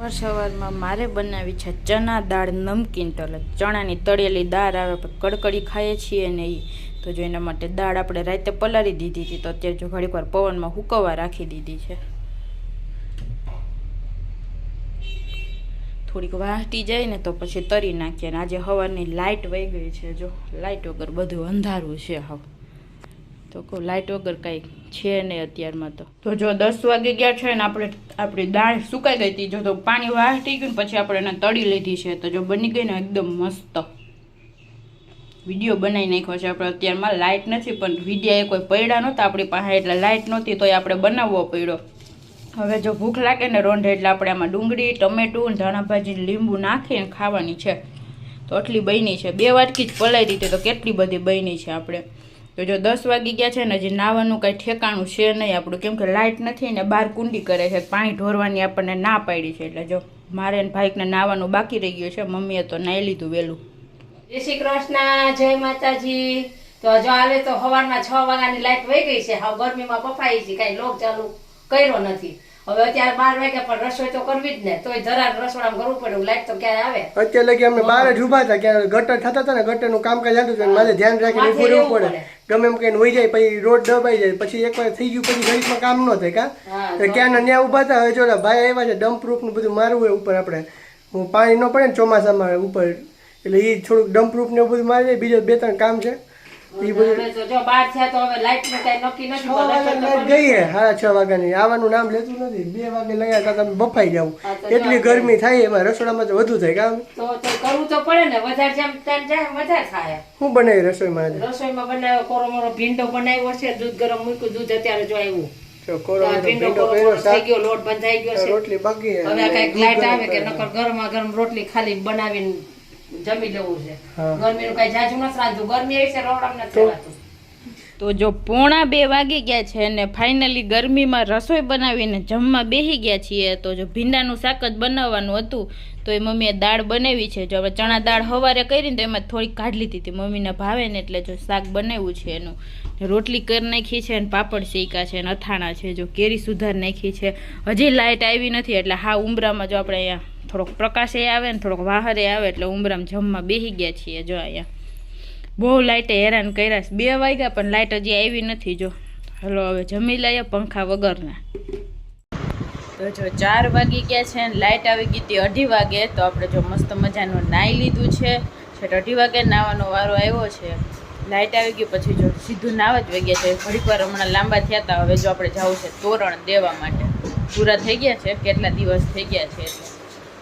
સવારમાં મારે બનાવી છે ચણા દાળ નમકીન. તો ચણાની તળેલી દાળ આવે કડકડી ખાઈએ છીએ ને એ તો જો એના માટે દાળ આપણે રાતે પલાળી દીધી હતી. તો અત્યારે જો ઘડીક વાર પવનમાં હુકવવા રાખી દીધી છે. થોડીક વાટી જાય ને તો પછી તરી નાખીએ. ને આજે સવારની લાઇટ વહી ગઈ છે. જો લાઇટ વગર બધું અંધારું છે. હવે તો કહું લાઇટ વગર કાંઈ છે નહીં અત્યારમાં. તો જો 10 વાગે ગયા છે ને આપણી દાળ સુકાઈ ગઈ હતી. જો તો પાણી વાટી ગયું ને પછી આપણે એને તળી લીધી છે. તો જો બની ગઈ ને એકદમ મસ્ત. વિડીયો બનાવી નાખ્યો છે આપણે. અત્યારમાં લાઇટ નથી પણ વિડીયો એ કોઈ પડ્યા નહોતા આપણી પાસે, એટલે લાઇટ નહોતી તોય આપણે બનાવવો પડ્યો. હવે જો ભૂખ લાગે ને રોંઢે એટલે આપણે આમાં ડુંગળી, ટમેટું, ધાણા ભાજી, લીંબુ નાખીને ખાવાની છે. તો આટલી બની છે. 2 વાટકી જ પલાળી દીધી તો કેટલી બધી બની છે આપણે. તો જો 10 વાગી ગયા છે ને હજી નાવાનું કાંઈ ઠેકાણું છે નહીં આપણું, કેમ કે લાઇટ નથી ને બહાર કુંડી કરે છે. પાણી ઢોરવાની આપણને ના પાડી છે. એટલે જો મારે ને ભાઈને નાવાનું બાકી રહી ગયું છે. મમ્મીએ તો નાહી લીધું વહેલું. જય શ્રી કૃષ્ણ, જય માતાજી. તો જો હાલે તો સવારના 6 વાગ્યાની લાઈટ વહી ગઈ છે. હવે ગરમીમાં બફાઈ છે, કઈ લોક ચાલુ કર્યો નથી. હવે અત્યારે 12 વાગ્યા પણ રસોઈ તો કરવી જ ને, તોય જરા રસોડામાં કરવું પડે. લાઈટ તો ક્યારે આવે? અત્યારે લગી અમે બહાર જ ઉભા હતા, ક્યારે ગટર થતા હતા ને, ગટરનું કામકાજ હતું તો મારે ધ્યાન રાખીને ઉભું રહેવું પડે. ગમે એમ કઈને વહી જાય પછી રોડ દબાઈ જાય, પછી એકવાર થઈ ગયું પછી ઘડીકમાં કામ ન થાય. કા ક્યાં ત્યાં ઉભા હતા. હવે જો ભાઈ આવ્યા છે, ડમ્પ પ્રૂફ નું બધું મારવું હોય ઉપર. આપણે પાણી ન પડે ને ચોમાસામાં ઉપર, એટલે એ થોડુંક ડમ્પ પ્રૂફ ને એવું બધું મારી જાય. બીજો 2-3 કામ છે. આવવાનું નામ લેતું નથી. 2 વાગે લઈ આવ્યા તમે બફાઈ જાવ. એટલી ગરમી થાય એમાં રસોડામાં તો વધુ થાય. કામ કરવું તો પડે ને. વધારે થાય. શું બનાવી રસોઈમાં? રસોઈમાં બનાવ્યો કોરોમોરો ભીંડો બનાવ્યો છે. દૂધ ગરમ મૂક્યું, દૂધ અત્યારે જો આવ્યું. લોટ બંધાઈ ગયો છે. રોટલી બાકી. હવે કઈક લાઈટ આવે કે નકર ગરમા ગરમ રોટલી ખાલી બનાવીને જમી લેવું છે. ગરમીનું કઈ જાજુ નથી રાંધું. ગરમી આવી છે રોડામાં નથી રહેવાતું. તો જો 1:45 વાગી ગયા છે ને ફાઇનલી ગરમીમાં રસોઈ બનાવીને જમવા બેસી ગયા છીએ. તો જો ભીંડાનું શાક જ બનાવવાનું હતું તો એ મમ્મીએ દાળ બનાવી છે. જો હવે ચણા દાળ સવારે કરી ને તો એમાં થોડીક કાઢી લીધી હતી. મમ્મીને ભાવે ને એટલે જો શાક બનાવ્યું છે એનું. રોટલી કરી નાખી છે ને પાપડ શેકા છે ને અથાણા છે. જો કેરી સુધાર નાખી છે. હજી લાઇટ આવી નથી એટલે હા ઉંબરામાં જો આપણે અહીંયા થોડોક પ્રકાશ એ આવે ને થોડોક વાહરે આવે એટલે ઉંબરામાં જમવા બેસી ગયા છીએ. જો અહીંયા બહુ લાઇટે હેરાન કર્યા છે. 2 વાગ્યા પણ લાઇટ હજી આવી નથી. જો હલો હવે જમી લઈએ પંખા વગરના. તો જો 4 વાગી ગયા છે ને લાઇટ આવી ગઈ હતી 2:30 વાગે. તો આપણે જો મસ્ત મજાનું નાહી લીધું છે. 2:30 વાગે નાવાનો વારો આવ્યો છે. લાઇટ આવી ગઈ પછી જો સીધું નાવા જ વગ્યા છે. ઘડીક વાર હમણાં લાંબા થયા હતા. હવે જો આપણે જવું છે તોરણ દેવા માટે. પૂરા થઈ ગયા છે, કેટલા દિવસ થઈ ગયા છે એટલે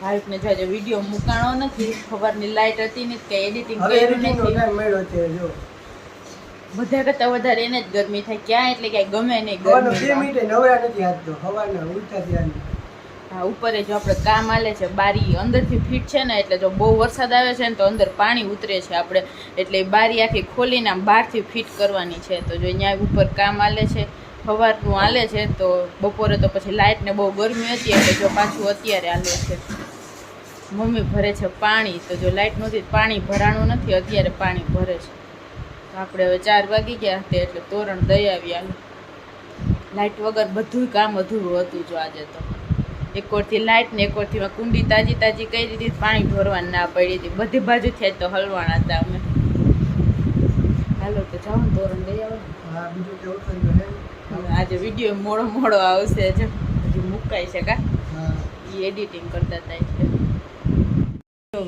ભાઈને જો વિડીયો મૂકાણો નથી. સવારની લાઇટ હતી ને કે એડિટિંગ કર્યું નથી. બધા કરતા વધારે એને જ ગરમી થાય. ક્યાં એટલે ક્યાંય ગમે નહીં. હા ઉપર જો આપણે કામ હાલે છે. બારી અંદરથી ફિટ છે ને એટલે જો બહુ વરસાદ આવે છે ને તો અંદર પાણી ઉતરે છે આપણે, એટલે બારી આખી ખોલીને આમ બહારથી ફિટ કરવાની છે. તો જો અહીંયા ઉપર કામ હાલે છે, સવારનું હાલે છે. તો બપોરે તો પછી લાઇટને બહુ ગરમી હતી એટલે જો પાછું અત્યારે હાલે છે. મમ્મી ભરે છે પાણી. તો જો લાઇટ નહોતી પાણી ભરાણું નથી, અત્યારે પાણી ભરે છે. આપણે હવે 4 વાગી ગયા હતા એટલે તોરણ દઈ આવ્યા. લાઇટ વગર બધું કામ અધૂરું હતું. જો આજે તો એકવારથી લાઇટ ને એકવારથી કુંડી તાજી કરી દીધી, પાણી ઢોરવાની ના પડી હતી. બધી બાજુથી આજ તો હલવાણા હતા અમે. હાલો તો જાઓ ને તોરણ દઈ આવો. આજે વિડીયો મોડો આવશે. જો હજી મુકાય છે કા એ એડિટિંગ કરતા હતા.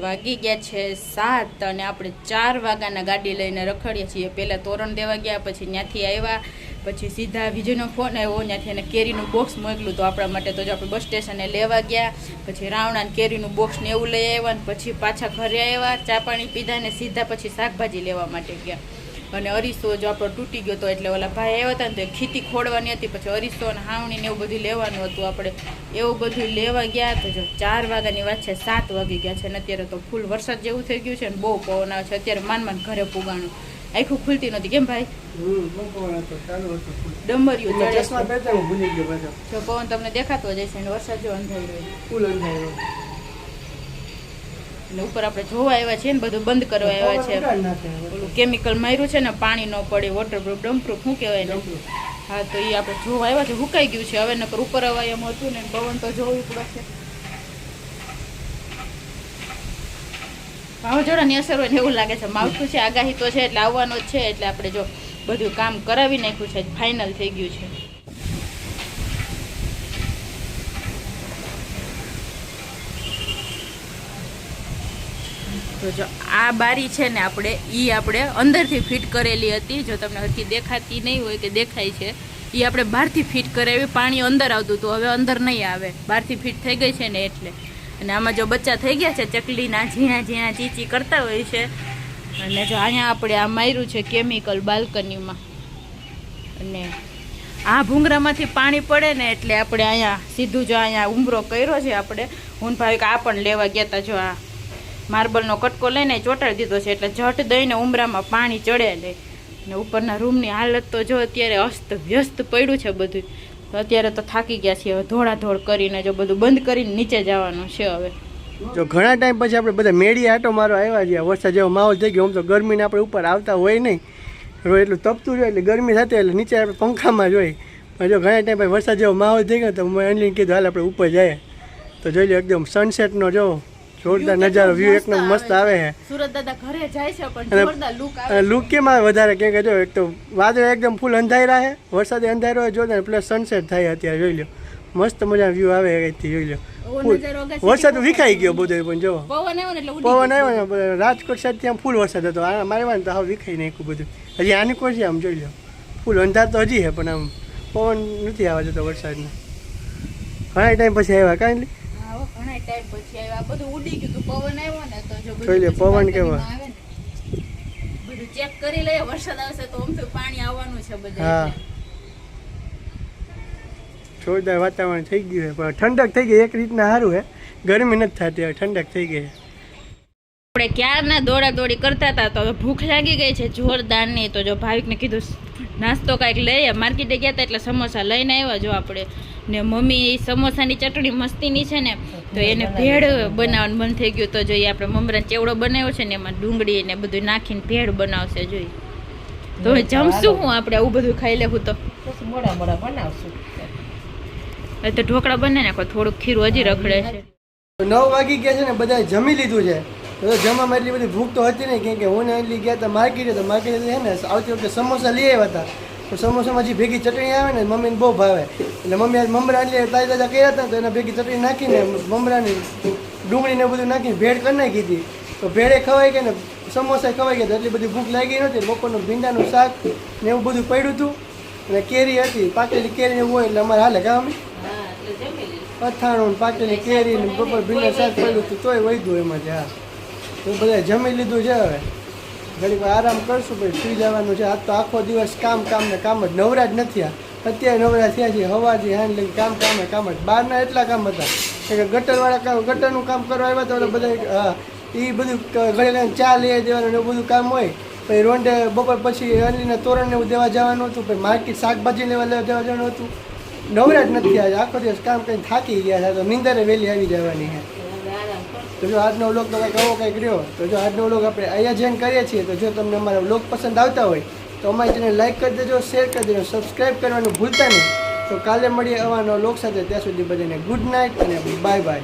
વાગી ગયા છે 7 અને આપણે 4 વાગ્યાના ગાડી લઈને રખડીએ છીએ. પહેલાં તોરણ દેવા ગયા, પછી ત્યાંથી આવ્યા, પછી સીધા વિજયનો ફોન આવ્યો, ત્યાંથી એને કેરીનું બોક્સ મોકલું તો આપણા માટે. તો જો આપણે બસ સ્ટેશને લેવા ગયા, પછી રાવણાને કેરીનું બોક્સ ને એવું લઈ આવ્યા, ને પછી પાછા ઘરે આવ્યા, ચા પાણી પીધા ને સીધા પછી શાકભાજી લેવા માટે ગયા. અને અરીસો જો આપણો તૂટી ગયો હતો એટલે ઓલા ભાઈ આવ્યા હતા ને તો ખીતી ખોડવાની હતી. પછી અરીસો અને હાવણી ને એવું બધું લેવાનું હતું આપણે. એવું બધું લેવા ગયા. તો જો 4 વાગ્યાની વાત છે, 7 વાગી ગયા છે ને અત્યારે તો ફૂલ વરસાદ જેવું થઈ ગયું છે ને બહુ પવન આવે છે. અત્યારે માન ઘરે પુગાણું આખું ખુલતી નહોતી. કેમ ભાઈ? ડમરિયું જો પવન તમને દેખાતો જ હશે ને વરસાદ જો અંધાર્યો અને ઉપર આપણે જોવા આવ્યા છીએ ને બધું બંધ કરવા આવ્યા છે. ઓલું કેમિકલ માર્યું છે ને પાણી ન પડે, વોટરપ્રૂફ ડમપ્રૂફ શું કહેવાય ને. હા તો એ આપણે જોવા આવ્યા છે. હુકાઈ ગયું છે હવે, નકર ઉપર અવાય એમ હતું ને પવન તો જોવું પડશે. વાવાઝોડાની અસર હોય ને એવું લાગે છે. માવઠું છે, આગાહી તો છે એટલે આવવાનો જ છે. એટલે આપણે જો બધું કામ કરાવી નાખ્યું છે, ફાઇનલ થઈ ગયું છે. તો જો આ બારી છે ને આપણે અંદરથી ફિટ કરેલી હતી. જો તમને હરખી દેખાતી નહીં હોય કે દેખાય છે, એ આપણે બહારથી ફિટ કરાવી. પાણી અંદર આવતું હતું, હવે અંદર નહીં આવે, બહારથી ફિટ થઈ ગઈ છે ને એટલે. અને આમાં જો બચ્ચા થઈ ગયા છે ચકલીના, ઝીણા ઝીણા ચીચી કરતા હોય છે. અને જો અહીંયા આપણે આ માર્યું છે કેમિકલ બાલ્કનીમાં. અને આ ભૂંગરામાંથી પાણી પડે ને એટલે આપણે અહીંયા સીધું જો અહીંયા ઉંબરો કર્યો છે આપણે. હું ભાવિક આ પણ લેવા ગયા હતા. જો આ માર્બલનો કટકો લઈને ચોંટાડી દીધો છે એટલે જટ દઈને ઉંબરામાં પાણી ચડે નહીં. ને ઉપરના રૂમની હાલત તો જો અત્યારે અસ્ત વ્યસ્ત પડ્યું છે બધું. તો અત્યારે તો થાકી ગયા છીએ. હવે ધોળાધોળ કરીને જો બધું બંધ કરીને નીચે જવાનું છે. હવે જો ઘણા ટાઈમ પછી આપણે બધા મેળી આટો મારો આવ્યા છીએ. વરસાદ જેવો માહોલ થઈ ગયો. આમ તો ગરમીને આપણે ઉપર આવતા હોય નહીં, રોજ એટલું તપતું જોઈએ એટલે ગરમી થતી એટલે નીચે આપણે પંખામાં જોઈએ. પણ જો ઘણા ટાઈમ પછી વરસાદ જેવો માહોલ થઈ ગયો તો મેં અનલીને કીધું હાલ આપણે ઉપર જઈએ. તો જોઈ લો એકદમ સનસેટનો જો જોરદાર નજારો, વ્યૂ એકદમ મસ્ત આવે છે. સુરત દાદા ઘરે જાય છે પણ જોરદાર લુક આવે. લુક કેમ આવે વધારે કેમ કે જો એક તો વાદળ એકદમ ફૂલ અંધારા છે, વરસાદે અંધારો હોય જોરદાર, પ્લસ સનસેટ થાય અત્યારે જોઈ લો. મસ્ત મજા વ્યૂ આવે અહીંથી જોઈ લો. વરસાદ વિખાઈ ગયો બધો પણ જો પવન આવ્યો ને રાજકોટ સાઈડ ત્યાં ફૂલ વરસાદ હતો. મારે ને તો હાવ વિખાઈ નાખ્યું બધું. હજી આની કોઈ છે આમ જોઈ લો, ફૂલ અંધાર તો હજી છે પણ આમ પવન નથી આવવા જતો વરસાદને. ઘણા ટાઈમ પછી આવ્યા કાંઈ ઘણા ટાઈમ પછી આવ્યા. બધું ઉડી ગયું, પવન આવ્યો ને તો જો જોઈ લે પવન કેવો બધું ચેક કરી લઈએ. વરસાદ આવશે તો આમ તો પાણી આવવાનું છે બધા. હા જોરદાર વાતાવરણ થઈ ગયું છે પણ ઠંડક થઈ ગઈ એક રીતના સારું છે. ગરમી નથી થતી, હવે ઠંડક થઈ ગઈ. આપણે ક્યારના દોડાદોડી કરતા હતા તો હવે ભૂખ લાગી ગઈ છે જોરદારની. તો જો ભાવિકને કીધું નાસ્તો કાંઈક લઈએ. માર્કેટે ગયા હતા એટલે સમોસા લઈને આવ્યા. જો આપણે ને મમ્મી સમોસાની ચટણી મસ્તીની છે ને તો એને ભેળ બનાવવાનું મન થઈ ગયું. તો જોઈએ આપણે મમરાનો ચેવડો બનાવ્યો છે ને એમાં ડુંગળી ને બધું નાખીને ભેળ બનાવશે. જોઈએ તો જમશું હું આપણે આવું બધું ખાઈ લેવું તો મોડા મોડા બનાવશું. તો ઢોકળા બને નાખો, થોડુંક ખીરું હજી રખડે છે. 9 વાગી ગયા છે ને બધા જમી લીધું છે. તો જમવામાં એટલી બધી ભૂખ તો હતી નહીં કેમ કે હું ને એટલી ગયા હતા માર્કેટે. તો માર્કેટે છે ને આવતી વખતે સમોસા લઈ આવ્યા હતા. તો સમોસામાં જે ભેગી ચટણી આવે ને મમ્મીને બહુ ભાવે એટલે મમ્મી આજ મમરા એટલે તાજા તાજા કર્યા હતા તો એના ભેગી ચટણી નાખીને મમરાની ડુંગળીને બધું નાખીને ભેળ કરી નાખી હતી. તો ભેળે ખવાઈ ગઈ ને સમોસા ખવાઈ ગયા. એટલી બધી ભૂખ લાગી નહોતી. બપોરનું ભીંડાનું શાક ને એવું બધું પડ્યું હતું અને કેરી હતી, પાકેલી કેરી એવું હોય એટલે અમારે હાલે કામ અથાણું પાકેલી કેરી ને બપોર ભીંડા શાક પડ્યું હતું તોય વધ્યું એમાંથી. હા તો બધા જમી લીધું છે. હવે ઘડીક આરામ કરશું પછી સુઈ જવાનું છે. આજ તો આખો દિવસ કામ ને કામ જ, નવરા જ નથી. અત્યારે નવરા થયા છીએ હવાથી હાંડ લઈને કામ જ. બહારના એટલા કામ હતા કે ગટરવાળા ગટરનું કામ કરવા આવ્યા તો બધા હા એ બધું ઘરે ચા લઈ દેવાનું એવું બધું કામ હોય. પછી રોંડે બપોર પછી અલીના તોરણને એવું દેવા જવાનું હતું. પછી માર્કેટ શાકભાજી લેવા દેવા જવાનું હતું. નવરા જ નથી આજે, આખો દિવસ કામ કરીને થાકી ગયા છે. તો નીંદરે વહેલી આવી જવાની છે. તો જો આજનો વ્લોગ તો કંઈક આવો કંઈક રહ્યો. તો જો આજનો વ્લોગ આપણે અહીંયા જોઈન કરીએ છીએ. તો જો તમને અમારા વ્લોગ પસંદ આવતા હોય તો અમારી ચેનલ લાઈક કરી દેજો, શેર કરી દેજો, સબસ્ક્રાઈબ કરવાનું ભૂલતા નહીં. તો કાલે મળીએ અવાના વ્લોગ સાથે. ત્યાં સુધી બધાને ગુડ નાઇટ અને બાય બાય.